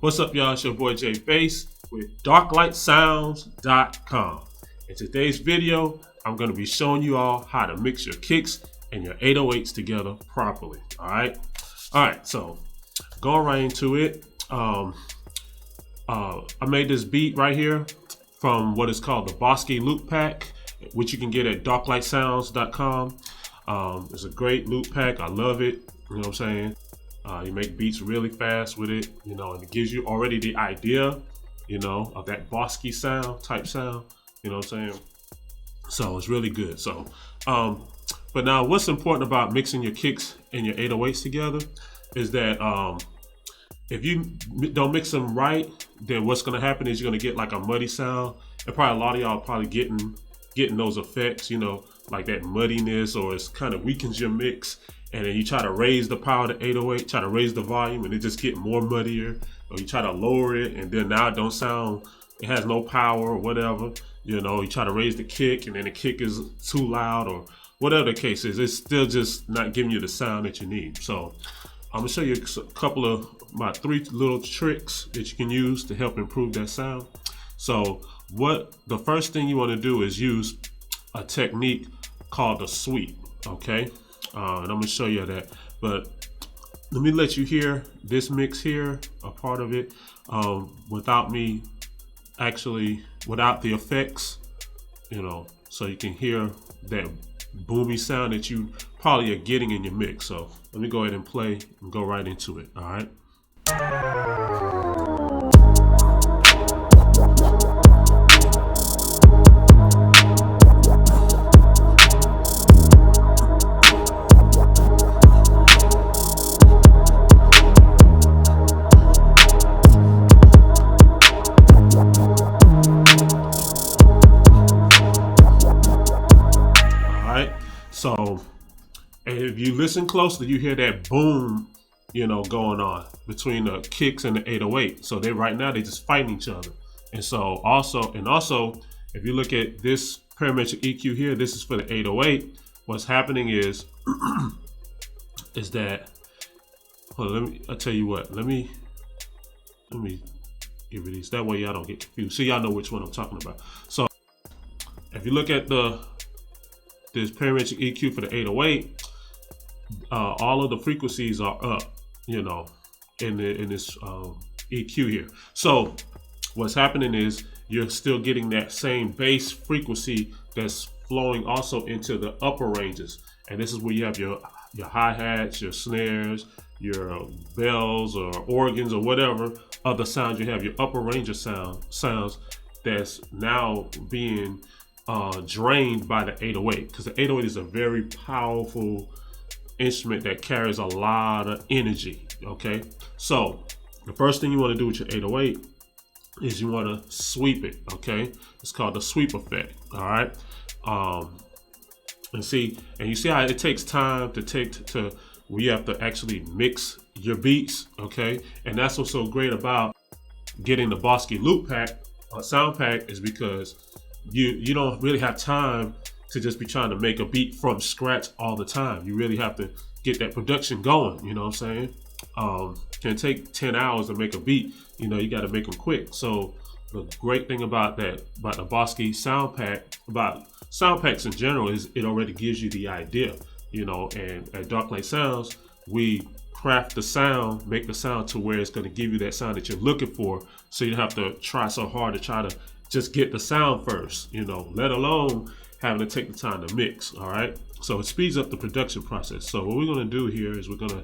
What's up, y'all? It's your boy Jay Bass with darklightsounds.com. In today's video, I'm going to be showing you all how to mix your kicks and your 808s together properly. All right, so going right into it. I made this beat right here from what is called the Bosky loop pack, which you can get at darklightsounds.com. It's a great loop pack. I love it. You know what I'm saying? You make beats really fast with it, you know, and it gives you already the idea, you know, of that Bosky type sound, you know what I'm saying? So it's really good. So, but now what's important about mixing your kicks and your 808s together is that if you don't mix them right, then what's going to happen is you're going to get like a muddy sound. And probably a lot of y'all probably getting those effects, you know, like that muddiness, or it's kind of weakens your mix. And then you try to raise the power of the 808, try to raise the volume, and it just get more muddier. Or you try to lower it, and then now it don't sound, it has no power or whatever. You know, you try to raise the kick, and then the kick is too loud, or whatever the case is. It's still just not giving you the sound that you need. So I'm gonna show you a couple of my 3 little tricks that you can use to help improve that sound. So the first thing you want to do is use a technique called the sweep, okay? And I'm gonna show you that, but let me let you hear this mix here, a part of it, without the effects, you know, so you can hear that boomy sound that you probably are getting in your mix. So let me go ahead and play and go right into it. All right. So, and if you listen closely, you hear that boom, you know, going on between the kicks and the 808. So right now they're just fighting each other. And so also, if you look at this parametric EQ here, this is for the 808. What's happening is, I'll tell you what, let me get rid of these. That way y'all don't get confused. So y'all know which one I'm talking about. So if you look at this parametric EQ for the 808, all of the frequencies are up, you know, in this EQ here. So what's happening is you're still getting that same bass frequency that's flowing also into the upper ranges. And this is where you have your hi-hats, your snares, your bells or organs or whatever other sounds you have, your upper range of sounds that's now being drained by the 808, because the 808 is a very powerful instrument that carries a lot of energy. Okay, so the first thing you want to do with your 808 is you want to sweep it. Okay, it's called the sweep effect. All right, and you see how it takes time to where you have to actually mix your beats. Okay, and that's what's so great about getting the Bosky loop pack sound pack, is because you don't really have time to just be trying to make a beat from scratch all the time. You really have to get that production going, you know what I'm saying? Can take 10 hours to make a beat, you know, you got to make them quick. So the great thing about the Bosky sound pack, about sound packs in general, is it already gives you the idea, you know, and at Darklight Sounds, we craft the sound, make the sound to where it's going to give you that sound that you're looking for. So you don't have to try so hard to try to just get the sound first, you know, let alone having to take the time to mix. All right, so it speeds up the production process. So what we're going to do here is we're going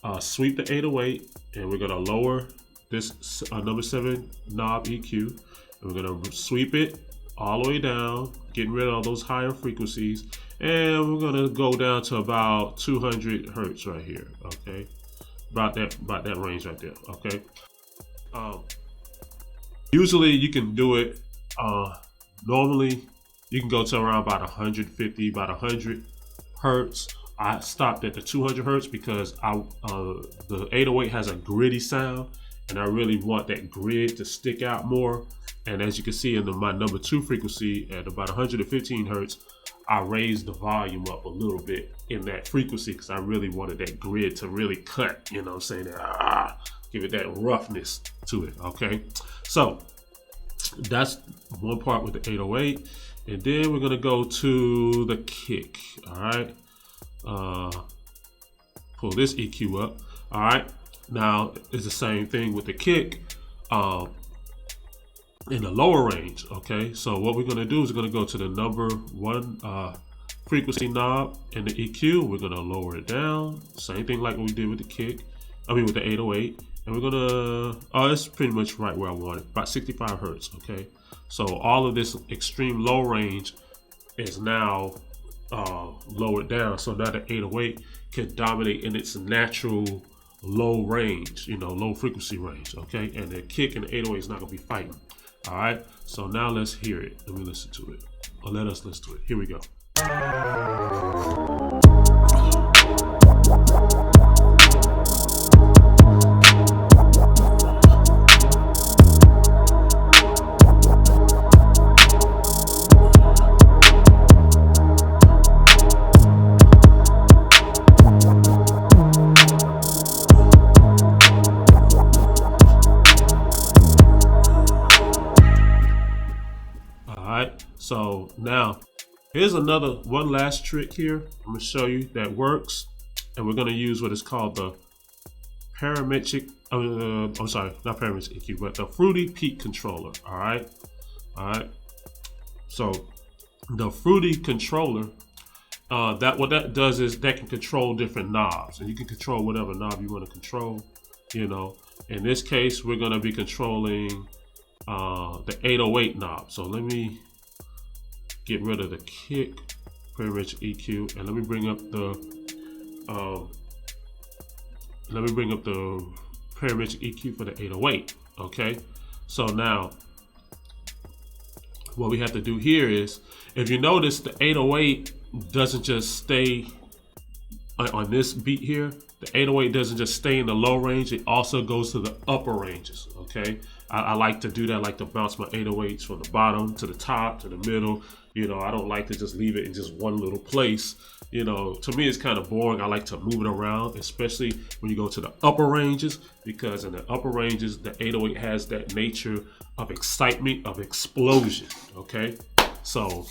to sweep the 808, and we're going to lower this number 7 knob EQ, and we're going to sweep it all the way down, getting rid of all those higher frequencies, and we're going to go down to about 200 hertz right here. Okay, about that range right there. Okay. Usually you can do it, normally you can go to around about 150, about 100 hertz. I stopped at the 200 hertz because the 808 has a gritty sound, and I really want that grid to stick out more. And as you can see in my number 2 frequency at about 115 hertz, I raised the volume up a little bit in that frequency because I really wanted that grid to really cut, you know what I'm saying? give it that roughness to it. Okay, so that's one part with the 808, and then we're gonna go to the kick. All right, pull this EQ up. All right, now it's the same thing with the kick in the lower range. Okay, so what we're gonna do is we're gonna go to the number 1 frequency knob in the EQ. We're gonna lower it down, same thing like we did with the kick, with the 808, and we're gonna, it's pretty much right where I want it, about 65 hertz. Okay, so all of this extreme low range is now lowered down, so now the 808 can dominate in its natural low range, low frequency range. Okay, and the kick and the 808 is not gonna be fighting. All right, so now let's hear it. Let me listen to it, or let us listen to it. Here we go. So now here's one last trick here. I'm gonna show you that works, and we're gonna use what is called the parametric, I'm sorry, not parametric EQ, but the Fruity Peak controller. All right. So the Fruity controller, what that does is that can control different knobs, and you can control whatever knob you want to control. In this case, we're gonna be controlling the 808 knob. So let me get rid of the kick parametric EQ, and let me bring up the parametric EQ for the 808. Okay, so now what we have to do here is, if you notice, the 808 doesn't just stay on this beat here. The 808 doesn't just stay in the low range, it also goes to the upper ranges. Okay, I like to do that. I like to bounce my 808s from the bottom to the top to the middle. I don't like to just leave it in just one little place. To me, it's kind of boring. I like to move it around, especially when you go to the upper ranges, because in the upper ranges, the 808 has that nature of excitement, of explosion. Okay, so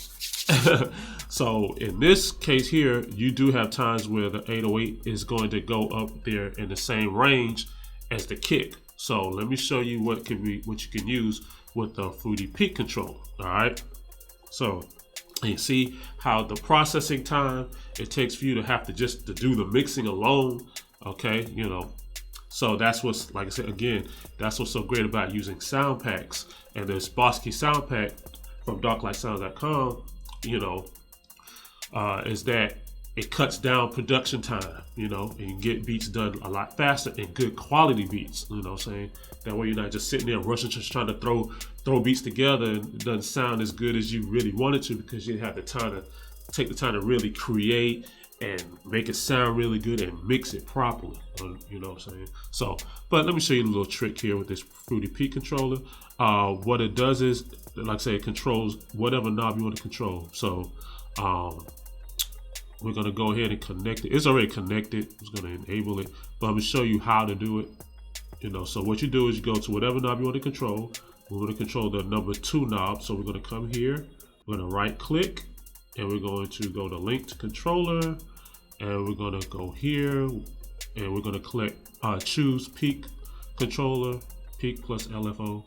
so in this case here, you do have times where the 808 is going to go up there in the same range as the kick. So let me show you what you can use with the Fruity Peak controller. All right. So you see how the processing time it takes for you to have to just to do the mixing alone. Okay, so that's what's, like I said again, that's what's so great about using sound packs. And this Bosky sound pack from darklightsounds.com, is that it cuts down production time, and you get beats done a lot faster and good quality beats, what I'm saying? That way you're not just sitting there rushing, just trying to throw beats together, and it doesn't sound as good as you really want it to, because you have the time to take the time to really create and make it sound really good and mix it properly, what I'm saying? So, but let me show you a little trick here with this Fruity Peak controller. What it does is, like I say, it controls whatever knob you want to control. So, we're gonna go ahead and connect it. It's already connected. It's gonna enable it, but I'm gonna show you how to do it. So what you do is you go to whatever knob you want to control. We're gonna control the number 2 knob. So we're gonna come here, we're gonna right click, and we're going to go to link to controller, and we're gonna go here, and we're gonna choose peak controller, peak plus LFO.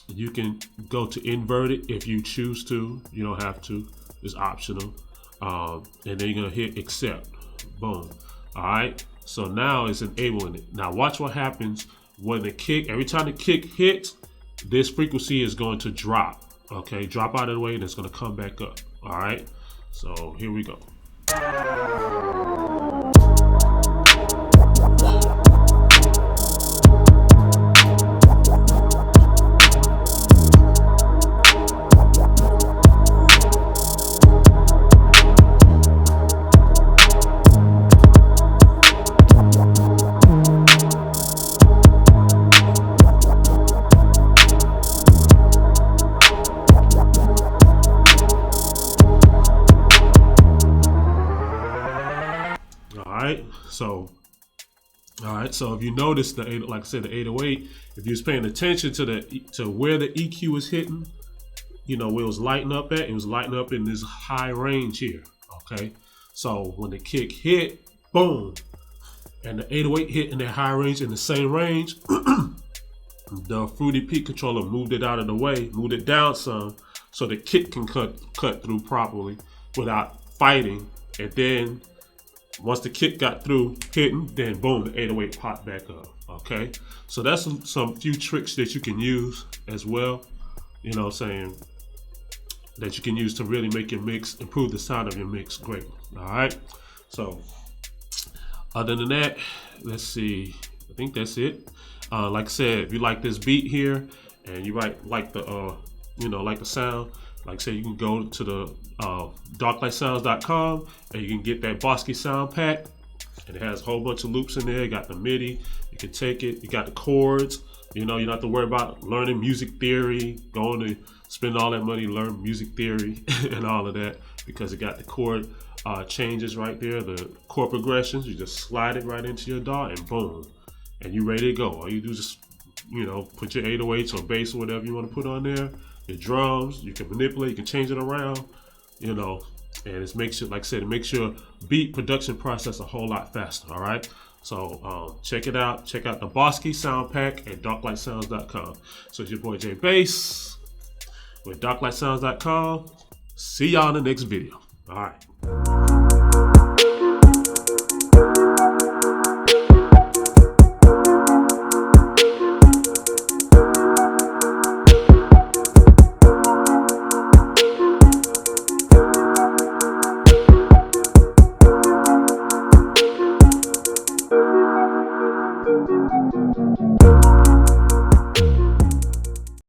You can go to invert it if you choose to. You don't have to. It's optional. And then you're gonna hit accept. Boom. All right. So now it's enabling it. Now watch what happens when the kick. Every time the kick hits, this frequency is going to drop. Okay, drop out of the way, and it's gonna come back up. All right. So here we go. right, so if you notice like I said, the 808, if you was paying attention to where the EQ was hitting, you know, where it was lighting up at, it was lighting up in this high range here, okay? So when the kick hit, boom, and the 808 hit in that high range, in the same range, the Fruity Peak controller moved it out of the way, moved it down some, so the kick can cut through properly without fighting. And then once the kick got through hitting, then boom, the 808 popped back up, okay? So that's some few tricks that you can use as well, you know what I'm saying, that you can use to really make your mix, improve the sound of your mix greatly, all right? So other than that, let's see, I think that's it. Like I said, if you like this beat here and you like the you know, like the sound, like I said, you can go to the darklightsounds.com and you can get that Bosky sound pack, and it has a whole bunch of loops in there. You got the MIDI, you can take it, you got the chords, you know, you don't have to worry about learning music theory, going to spend all that money to learn music theory and all of that, because it got the chord changes right there, the chord progressions. You just slide it right into your DAW and boom, and you're ready to go. All you do is just, you know, put your 808s or bass or whatever you want to put on there, your drums, you can manipulate, you can change it around, you know, and it makes it, like I said, it makes your beat production process a whole lot faster, all right? So check it out. Check out the Bosky sound pack at darklightsounds.com. So it's your boy Jay Bass with darklightsounds.com. See y'all in the next video. All right.